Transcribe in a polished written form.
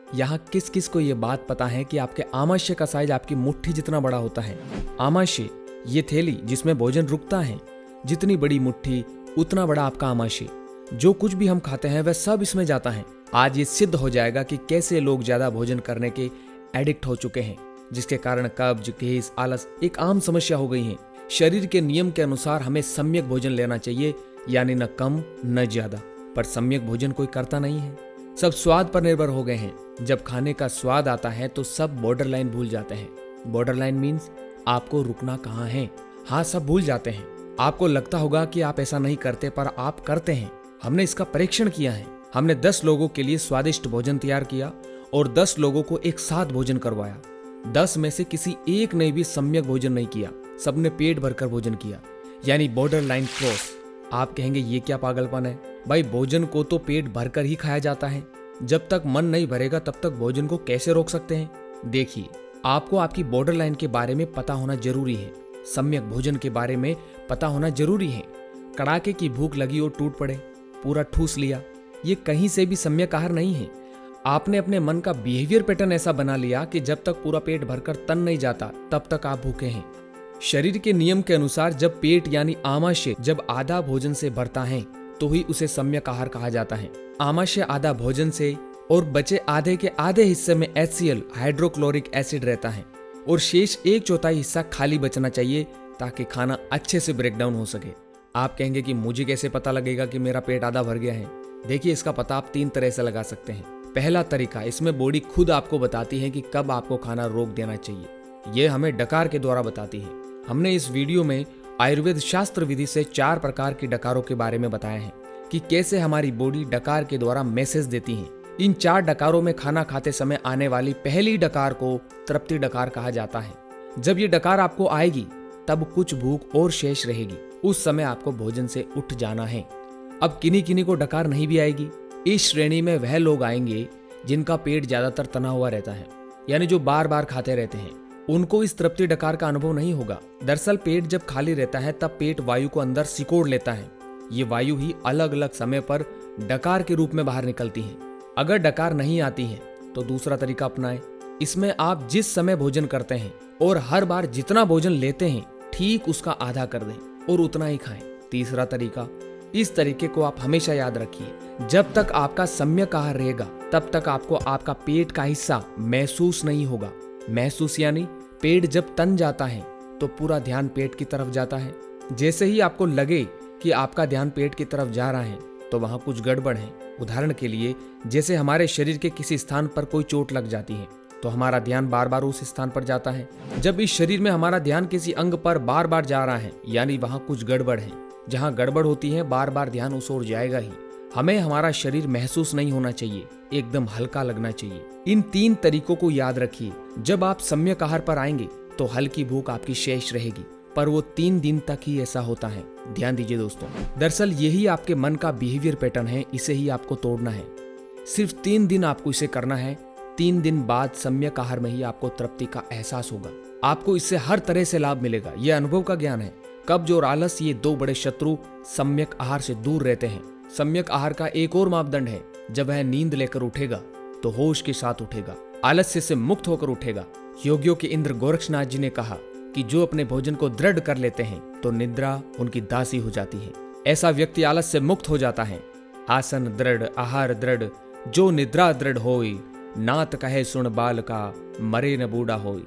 यहाँ किस किस को ये बात पता है कि आपके आमाशय का साइज आपकी मुट्ठी जितना बड़ा होता है। आमाशय ये थैली जिसमें भोजन रुकता है, जितनी बड़ी मुट्ठी उतना बड़ा आपका आमाशय। जो कुछ भी हम खाते हैं वह सब इसमें जाता है। आज ये सिद्ध हो जाएगा कि कैसे लोग ज्यादा भोजन करने के एडिक्ट हो चुके हैं, जिसके कारण कब्ज, गैस, आलस एक आम समस्या हो गई है। शरीर के नियम के अनुसार हमें सम्यक भोजन लेना चाहिए, यानी न कम न ज्यादा। पर सम्यक भोजन कोई करता नहीं है, सब स्वाद पर निर्भर हो गए हैं। जब खाने का स्वाद आता है तो सब बॉर्डर लाइन भूल जाते हैं। बॉर्डर लाइन मीन्स आपको रुकना कहाँ है। हाँ, सब भूल जाते हैं। आपको लगता होगा कि आप ऐसा नहीं करते, पर आप करते हैं। हमने इसका परीक्षण किया है। हमने 10 लोगों के लिए स्वादिष्ट भोजन तैयार किया और 10 लोगों को एक साथ भोजन करवाया। 10 में से किसी एक ने भी सम्यक भोजन नहीं किया, सबने पेट भरकर भोजन किया, यानी बॉर्डर लाइन क्रॉस। आप कहेंगे ये क्या पागलपन है भाई, भोजन को तो पेट भरकर ही खाया जाता है। जब तक मन नहीं भरेगा तब तक भोजन को कैसे रोक सकते हैं। देखिए, आपको आपकी बॉर्डर लाइन के बारे में पता होना जरूरी है। सम्यक भोजन के बारे में पता होना जरूरी है। कड़ाके की भूख लगी और टूट पड़े, पूरा ठूस लिया, ये कहीं से भी सम्यक आहार नहीं है। आपने अपने मन का बिहेवियर पैटर्न ऐसा बना लिया कि जब तक पूरा पेट भरकर तन नहीं जाता तब तक आप भूखे हैं। शरीर के नियम के अनुसार जब पेट यानी आमाशय जब आधा भोजन से भरता है तो ही उसे सम्यक आहार कहा जाता है। आमाशय आधा भोजन से और बचे आधे के आधे हिस्से में HCl हाइड्रोक्लोरिक एसिड रहता है और शेष 1/4 हिस्सा खाली बचना चाहिए ताकि खाना अच्छे से ब्रेक डाउन हो सके। आप कहेंगे कि मुझे कैसे पता लगेगा कि मेरा पेट आधा भर गया है। देखिए, इसका पता आप 3 तरह से लगा सकते हैं। पहला तरीका, इसमें बॉडी खुद आपको बताती है कि कब आपको खाना रोक देना चाहिए। यह हमें डकार के द्वारा बताती है। हमने इस वीडियो में आयुर्वेद शास्त्र विधि से 4 प्रकार की डकारों के बारे में बताया है कि कैसे हमारी बॉडी डकार के द्वारा मैसेज देती है। इन 4 डकारों में खाना खाते समय आने वाली पहली डकार को तृप्ति डकार कहा जाता है। जब ये डकार आपको आएगी तब कुछ भूख और शेष रहेगी, उस समय आपको भोजन से उठ जाना है। अब किन्हीं किन्हीं को डकार नहीं भी आएगी। इस श्रेणी में वह लोग आएंगे जिनका पेट ज्यादातर तना हुआ रहता है, यानी जो बार बार खाते रहते हैं। उनको इस तृप्ति डकार का अनुभव नहीं होगा। दरअसल पेट जब खाली रहता है तब पेट वायु को अंदर सिकोड़ लेता है। ये वायु ही अलग अलग समय पर डकार के रूप में बाहर निकलती है। अगर डकार नहीं आती है तो दूसरा तरीका अपनाएं। इसमें आप जिस समय भोजन करते हैं और हर बार जितना भोजन लेते हैं ठीक उसका आधा कर दें और उतना ही खाएं। तीसरा तरीका, इस तरीके को आप हमेशा याद रखिए। जब तक आपका सम्यक आहार रहेगा तब तक आपको आपका पेट का हिस्सा महसूस नहीं होगा। महसूस यानी पेट जब तन जाता है तो पूरा ध्यान पेट की तरफ जाता है। जैसे ही आपको लगे कि आपका ध्यान पेट की तरफ जा रहा है तो वहां कुछ गड़बड़ है। उदाहरण के लिए, जैसे हमारे शरीर के किसी स्थान पर कोई चोट लग जाती है तो हमारा ध्यान बार बार उस स्थान पर जाता है। जब इस शरीर में हमारा ध्यान किसी अंग पर बार बार जा रहा है, यानी वहां कुछ गड़बड़ है। जहां गड़बड़ होती है बार बार ध्यान उस ओर जाएगा ही। हमें हमारा शरीर महसूस नहीं होना चाहिए, एकदम हल्का लगना चाहिए। इन 3 तरीकों को याद रखिए। जब आप सम्यक आहार पर आएंगे तो हल्की भूख आपकी शेष रहेगी, पर वो 3 दिन तक ही ऐसा होता है। ध्यान दीजिए दोस्तों, दरअसल यही आपके मन का बिहेवियर पैटर्न है, इसे ही आपको तोड़ना है। सिर्फ 3 दिन आपको इसे करना है। 3 दिन बाद सम्यक आहार में ही आपको तृप्ति का एहसास होगा। आपको इससे हर तरह से लाभ मिलेगा। यह अनुभव का ज्ञान है। कब्ज और आलस, ये 2 बड़े शत्रु सम्यक आहार से दूर रहते हैं। सम्यक आहार का एक और मापदंड है, जब वह नींद लेकर उठेगा तो होश के साथ उठेगा, आलस्य से मुक्त होकर उठेगा। योगियों के इंद्र गोरक्षनाथ जी ने कहा कि जो अपने भोजन को दृढ़ कर लेते हैं तो निद्रा उनकी दासी हो जाती है। ऐसा व्यक्ति आलस से मुक्त हो जाता है। आसन दृढ़, आहार दृढ़, जो निद्रा दृढ़ होई, नात कहे सुन बाल का, मरे न बूढ़ा होई।